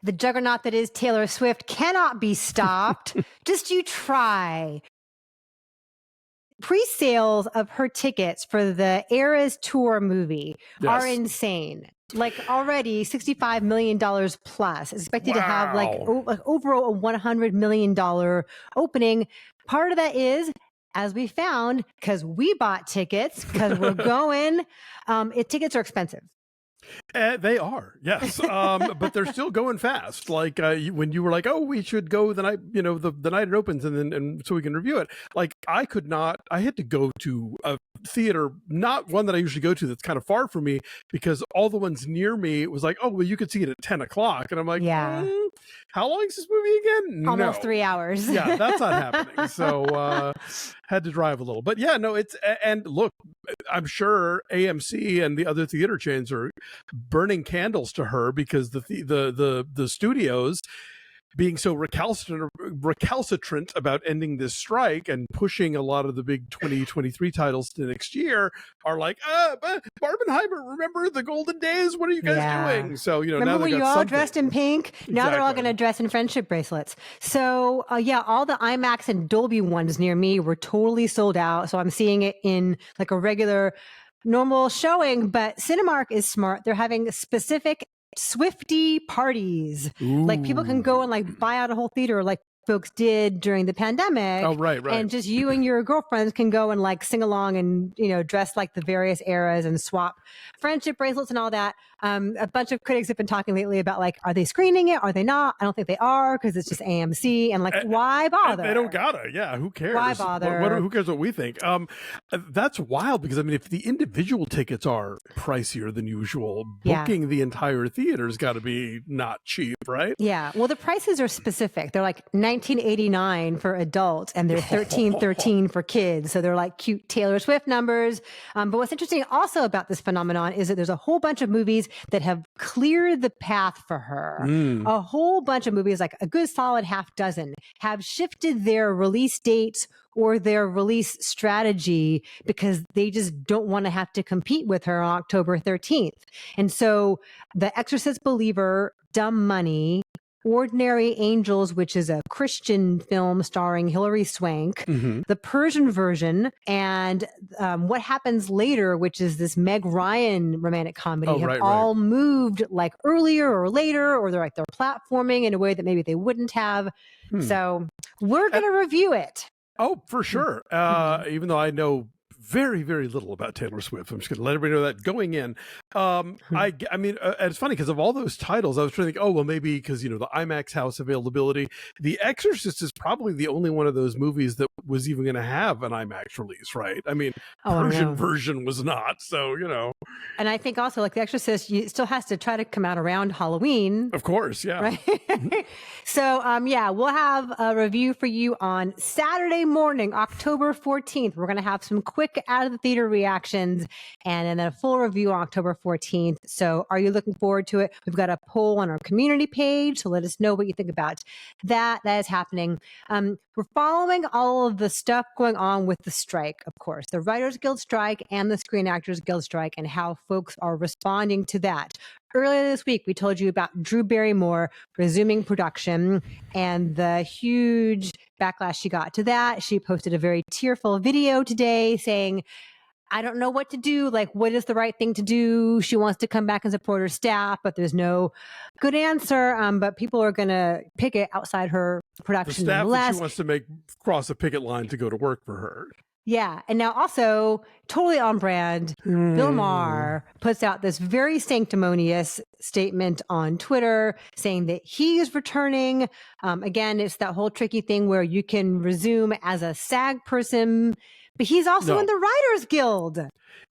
The juggernaut that is Taylor Swift cannot be stopped. Just you try. Pre-sales of her tickets for the Eras Tour movie are insane. Like already $65 million plus. It's expected to have like over a $100 million opening. Part of that is, as we found, because we bought tickets, because we're going, tickets are expensive. They are, yes, but they're still going fast. Like when you were like, "Oh, we should go the night," the night it opens, and so we can review it. Like I could not. I had to go to a theater, not one that I usually go to, that's kind of far from me, because all the ones near me, it was like, "Oh, well, you could see it at 10 o'clock," and I'm like, yeah. How long is this movie again? Almost 3 hours. Yeah, that's not happening. So had to drive a little, but yeah, no, it's, and look, I'm sure AMC and the other theater chains are burning candles to her, because the studios being so recalcitrant about ending this strike and pushing a lot of the big 2023 titles to next year are like, Barbenheimer, remember the golden days? What are you guys doing? So, remember now when you all dressed in pink? Now they're all going to dress in friendship bracelets. So all the IMAX and Dolby ones near me were totally sold out. So I'm seeing it in like a regular normal showing, but Cinemark is smart. They're having specific Swiftie parties. Ooh. Like people can go and like buy out a whole theater like folks did during the pandemic. Oh, right. And just you and your girlfriends can go and like sing along and, dress like the various eras and swap friendship bracelets and all that. A bunch of critics have been talking lately about like, are they screening it? Are they not? I don't think they are, because it's just AMC, and like, why bother? They don't gotta. Yeah, who cares? Why bother? Who cares what we think? That's wild, because I mean, if the individual tickets are pricier than usual, booking the entire theater's got to be not cheap, right? Yeah. Well, the prices are specific. They're like $19.89 for adults, and they're $13.13 for kids. So they're like cute Taylor Swift numbers. But what's interesting also about this phenomenon is that there's a whole bunch of movies that have cleared the path for her. A whole bunch of movies, like a good solid half dozen, have shifted their release dates or their release strategy because they just don't want to have to compete with her on October 13th. And so The Exorcist Believer, Dumb Money, Ordinary Angels, which is a Christian film starring Hilary Swank, the Persian version, and What Happens Later, which is this Meg Ryan romantic comedy, have all moved like earlier or later, or they're platforming in a way that maybe they wouldn't have. So we're going to review it. Oh, for sure. Even though I know very, very little about Taylor Swift, I'm just going to let everybody know that going in. I mean, it's funny because of all those titles, I was trying to think, oh, well, maybe because, the IMAX house availability, The Exorcist is probably the only one of those movies that was even going to have an IMAX release, right? I mean, Persian version was not, so, And I think also, like The Exorcist, it still has to try to come out around Halloween. Of course, yeah. Right? So, we'll have a review for you on Saturday morning, October 14th. We're going to have some quick out of the theater reactions, and then a full review on October 14th. So are you looking forward to it? We've got a poll on our community page, so let us know what you think about that. That is happening. We're following all of the stuff going on with the strike, of course, the Writers Guild strike and the Screen Actors Guild strike, and how folks are responding to that. Earlier this week, we told you about Drew Barrymore resuming production and the huge backlash she got to that. She posted a very tearful video today saying, I don't know what to do. Like, what is the right thing to do? She wants to come back and support her staff, but there's no good answer. But people are going to picket outside her production. The staff that she wants to make cross a picket line to go to work for her. Yeah. And now also, totally on brand, Bill Maher puts out this very sanctimonious statement on Twitter saying that he is returning. Again, it's that whole tricky thing where you can resume as a SAG person, but he's also in the Writers Guild.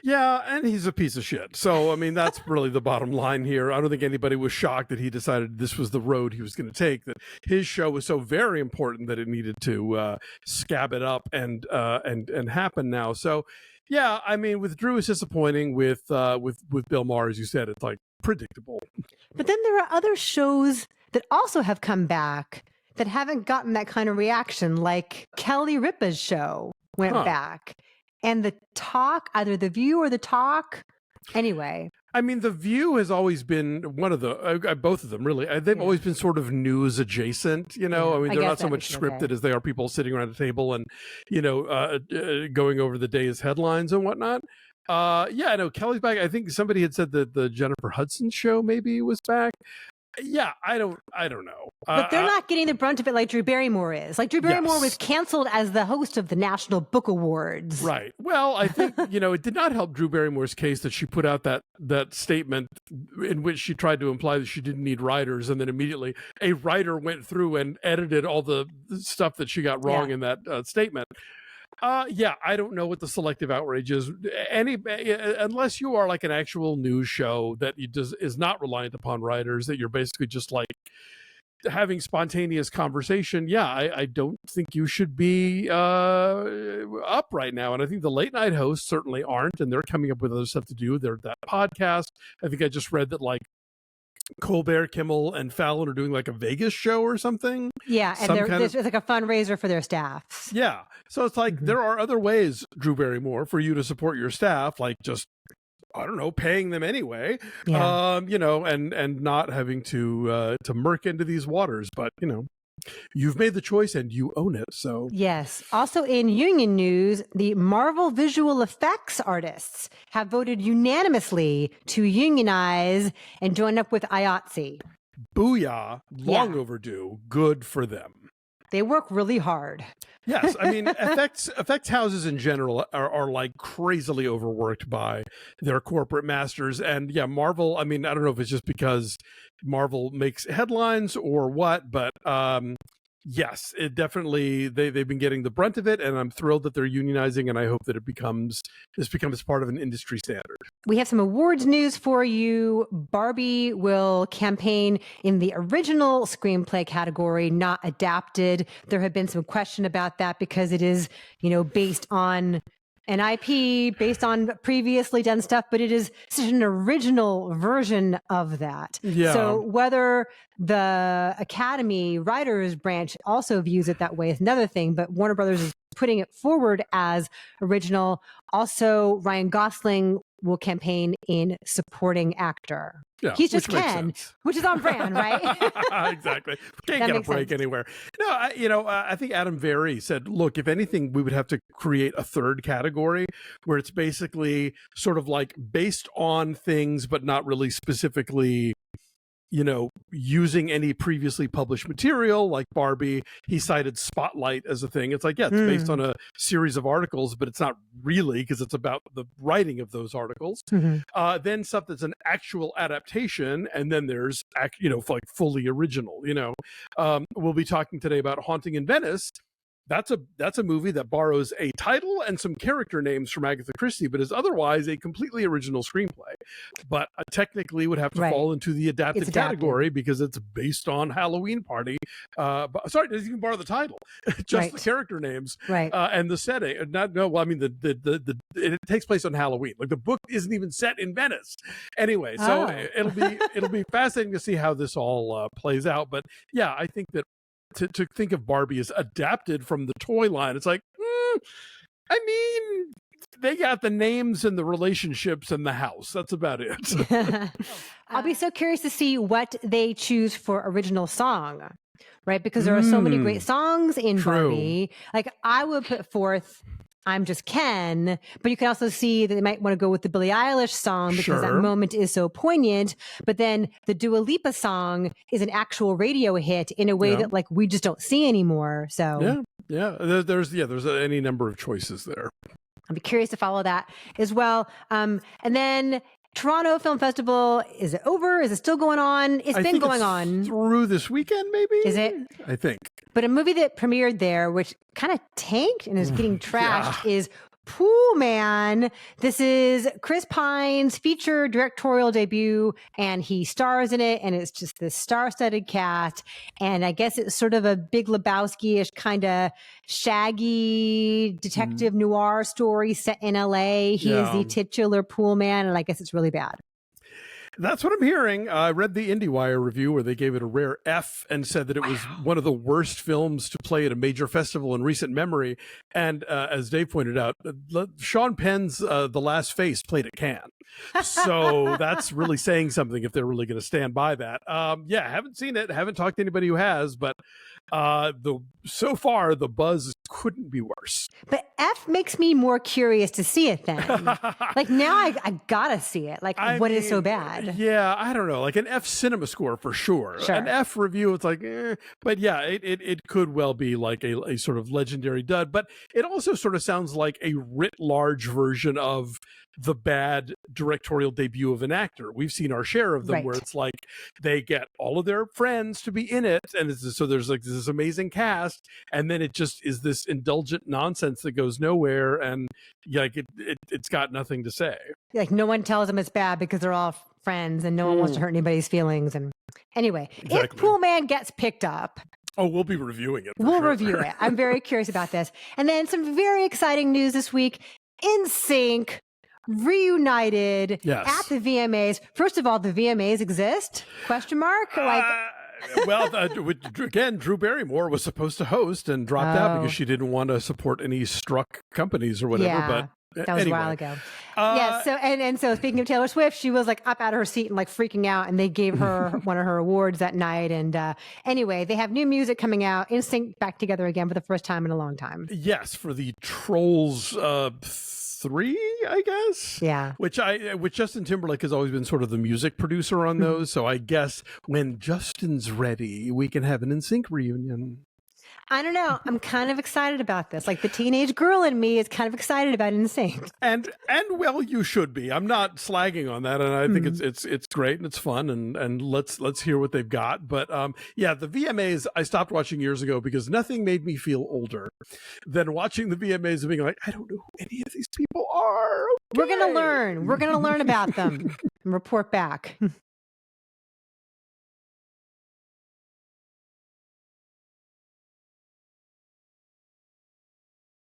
Yeah, and he's a piece of shit. So, I mean, that's really the bottom line here. I don't think anybody was shocked that he decided this was the road he was going to take, that his show was so very important that it needed to scab it up and happen now. So, yeah, I mean, with Drew, it's disappointing. With Bill Maher, as you said, it's like predictable. But then there are other shows that also have come back that haven't gotten that kind of reaction, like Kelly Ripa's show went back. And The Talk, either The View or The Talk. Anyway. I mean, The View has always been one of the, both of them really. They've always been sort of news adjacent, you know. Yeah, I mean, I they're guess not so that much makes it scripted okay. as they are people sitting around a table and, going over the day's headlines and whatnot. Yeah, I know Kelly's back. I think somebody had said that the Jennifer Hudson show maybe was back. Yeah, I don't know. But they're not getting the brunt of it like Drew Barrymore is. Like Drew Barrymore was Yes. canceled as the host of the National Book Awards. Right. Well, I think, it did not help Drew Barrymore's case that she put out that statement in which she tried to imply that she didn't need writers, and then immediately a writer went through and edited all the stuff that she got wrong in that statement. Yeah, I don't know what the selective outrage is. Unless you are like an actual news show that is not reliant upon writers, that you're basically just like having spontaneous conversation. Yeah, I don't think you should be up right now. And I think the late night hosts certainly aren't, and they're coming up with other stuff to do. They're that podcast. I think I just read that like Colbert, Kimmel, and Fallon are doing like a Vegas show or something. Yeah, and it's like a fundraiser for their staff. Yeah. So it's like there are other ways, Drew Barrymore, for you to support your staff, like just, I don't know, paying them anyway. Yeah. And not having to murk into these waters. But, you've made the choice and you own it. So yes. Also in union news, the Marvel visual effects artists have voted unanimously to unionize and join up with IATSE. Booyah, long overdue, good for them. They work really hard. Yes, I mean, effects houses in general are like crazily overworked by their corporate masters. And yeah, Marvel, I mean, I don't know if it's just because Marvel makes headlines or what, but yes, it definitely, they've been getting the brunt of it, and I'm thrilled that they're unionizing, and I hope that this becomes part of an industry standard. We have some awards news for you. Barbie will campaign in the original screenplay category, not adapted. There have been some question about that because it is, based on an IP, based on previously done stuff, but it is such an original version of that. Yeah. So whether the Academy Writers Branch also views it that way is another thing, but Warner Brothers is putting it forward as original. Also, Ryan Gosling will campaign in supporting actor. Yeah, he's just Ken, which is on brand, right? Exactly. Can't get a break anywhere. No, I think Adam Very said, look, if anything, we would have to create a third category where it's basically sort of like based on things, but not really specifically, using any previously published material like Barbie. He cited Spotlight as a thing. It's like, yeah, it's based on a series of articles, but it's not really, because it's about the writing of those articles. Then stuff that's an actual adaptation, and then there's, like fully original. We'll be talking today about Haunting in Venice. That's a movie that borrows a title and some character names from Agatha Christie, but is otherwise a completely original screenplay. But technically would have to fall into the adapted category because it's based on Halloween Party. Sorry, it doesn't even borrow the title, just the character names, and the setting. It takes place on Halloween. Like the book isn't even set in Venice. Anyway, so it'll be fascinating to see how this all plays out. But yeah, I think that. To think of Barbie as adapted from the toy line, it's like, I mean, they got the names and the relationships and the house. That's about it. I'll be so curious to see what they choose for original song, right? Because there are so many great songs in Barbie. Like I would put forth I'm Just Ken, but you can also see that they might want to go with the Billie Eilish song because that moment is so poignant. But then the Dua Lipa song is an actual radio hit in a way that like we just don't see anymore. So there's any number of choices there. I'll be curious to follow that as well. And then Toronto Film Festival, is it over? Is it still going on? It's been going on through this weekend, maybe. Is it? I think. But a movie that premiered there, which kind of tanked and is getting trashed, is Poolman. This is Chris Pine's feature directorial debut, and he stars in it, and it's just this star-studded cast. And I guess it's sort of a Big Lebowski-ish kind of shaggy detective noir story set in LA. He is the titular Poolman, and I guess it's really bad. That's what I'm hearing. I read the IndieWire review where they gave it a rare F and said that it was one of the worst films to play at a major festival in recent memory. And as Dave pointed out, Sean Penn's The Last Face played at Cannes. So that's really saying something if they're really going to stand by that. Yeah, haven't seen it. Haven't talked to anybody who has, but so far the buzz couldn't be worse. But F makes me more curious to see it then. Like now I gotta see it. Like what is so bad? Yeah, I don't know. Like an F cinema score for sure. An F review, it's like, but yeah, it could well be like a sort of legendary dud. But it also sort of sounds like a writ large version of the bad directorial debut of an actor. We've seen our share of them where it's like they get all of their friends to be in it, and so there's like this amazing cast, and then it just is this indulgent nonsense that goes nowhere, and like it's got nothing to say. Like no one tells them it's bad because they're all friends and no one wants to hurt anybody's feelings. And anyway, if Poolman gets picked up, oh, we'll be reviewing it. We'll review it. I'm very curious about this. And then some very exciting news this week. NSYNC reunited at the VMAs. First of all, the VMAs exist? Question mark? Like, well, again, Drew Barrymore was supposed to host and dropped out because she didn't want to support any struck companies or whatever. Yeah. But that was anyway. a while ago. Yeah. So and so speaking of Taylor Swift, she was like up out of her seat and like freaking out, and they gave her one of her awards that night. And anyway, they have new music coming out. NSYNC back together again for the first time in a long time. Yes, for the Trolls 3, I guess. Yeah. Which Justin Timberlake has always been sort of the music producer on those. So I guess when Justin's ready, we can have an NSYNC reunion. I don't know. I'm kind of excited about this. Like the teenage girl in me is kind of excited about NSYNC. And well, you should be. I'm not slagging on that, and I think it's great and it's fun, and let's hear what they've got. But yeah, the VMAs I stopped watching years ago because nothing made me feel older than watching the VMAs and being like, I don't know who any of these people are. Okay. We're gonna learn. We're gonna learn about them and report back.